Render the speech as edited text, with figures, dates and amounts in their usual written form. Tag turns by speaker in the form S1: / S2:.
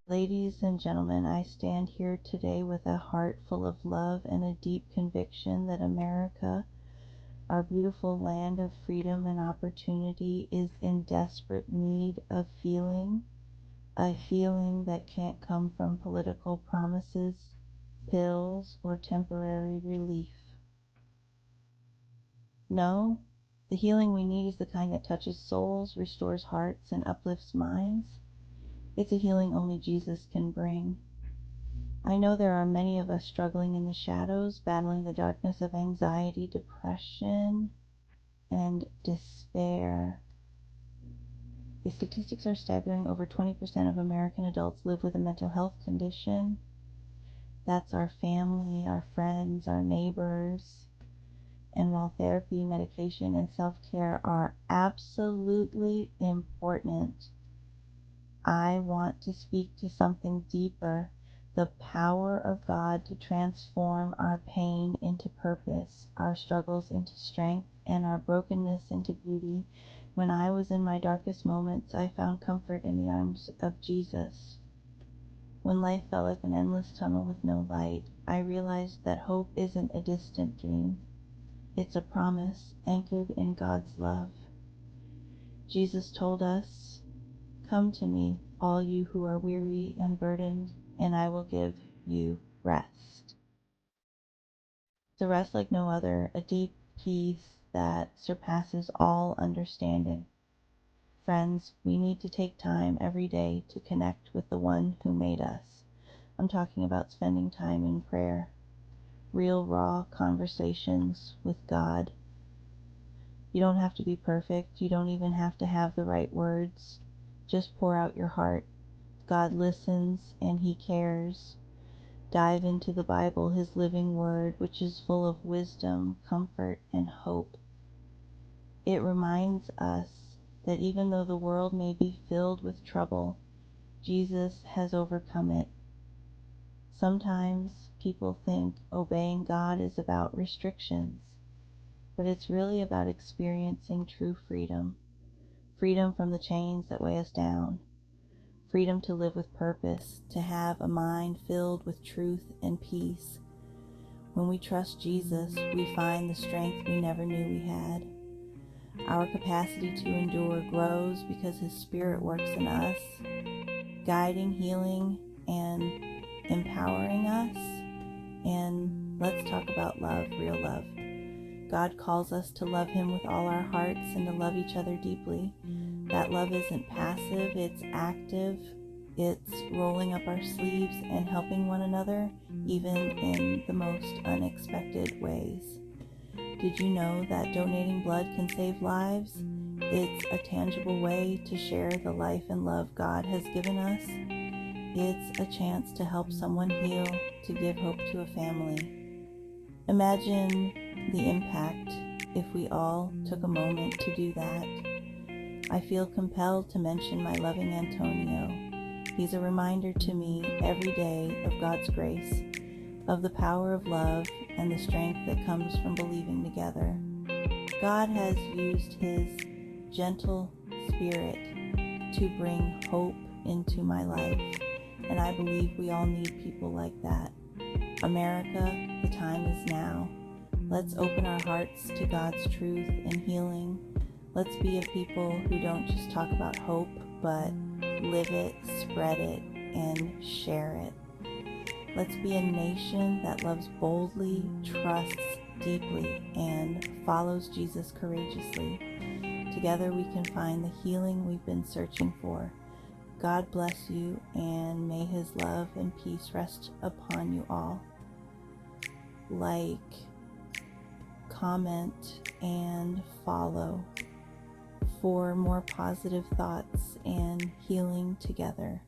S1: Ladies and gentlemen, I stand here today with a heart full of love and a deep conviction that America, our beautiful land of freedom and opportunity, is in desperate need of feeling, a feeling that can't come from political promises, pills, or temporary relief. No, the healing we need is the kind that touches souls, restores hearts, and uplifts minds. It's a healing only Jesus can bring. I know there are many of us struggling in the shadows, battling the darkness of anxiety, depression, and despair. The statistics are staggering. Over 20% of American adults live with a mental health condition. That's our family, our friends, our neighbors. And while therapy, medication, and self-care are absolutely important, I want to speak to something deeper, the power of God to transform our pain into purpose, our struggles into strength, and our brokenness into beauty. When I was in my darkest moments, I found comfort in the arms of Jesus. When life felt like an endless tunnel with no light, I realized that hope isn't a distant dream. It's a promise anchored in God's love. Jesus told us, "Come to me, all you who are weary and burdened, and I will give you rest." It's a rest like no other, a deep peace that surpasses all understanding. Friends, we need to take time every day to connect with the one who made us. I'm talking about spending time in prayer, real raw conversations with God. You don't have to be perfect. You don't even have to have the right words. Just pour out your heart. God listens and He cares. Dive into the Bible, His living word, which is full of wisdom, comfort, and hope. It reminds us that even though the world may be filled with trouble, Jesus has overcome it. Sometimes people think obeying God is about restrictions, but it's really about experiencing true freedom. Freedom from the chains that weigh us down. Freedom to live with purpose, to have a mind filled with truth and peace. When we trust Jesus, we find the strength we never knew we had. Our capacity to endure grows because His Spirit works in us, guiding, healing, and empowering us. And let's talk about love, real love. God calls us to love Him with all our hearts and to love each other deeply. That love isn't passive, it's active. It's rolling up our sleeves and helping one another, even in the most unexpected ways. Did you know that donating blood can save lives? It's a tangible way to share the life and love God has given us. It's a chance to help someone heal, to give hope to a family. Imagine the impact if we all took a moment to do that. I feel compelled to mention my loving Antonio. He's a reminder to me every day of God's grace, of the power of love, and the strength that comes from believing together. God has used His gentle spirit to bring hope into my life, and I believe we all need people like that. America, the time is now. Let's open our hearts to God's truth and healing. Let's be a people who don't just talk about hope, but live it, spread it, and share it. Let's be a nation that loves boldly, trusts deeply, and follows Jesus courageously. Together we can find the healing we've been searching for. God bless you, and may His love and peace rest upon you all. Like, comment, and follow for more positive thoughts and healing together.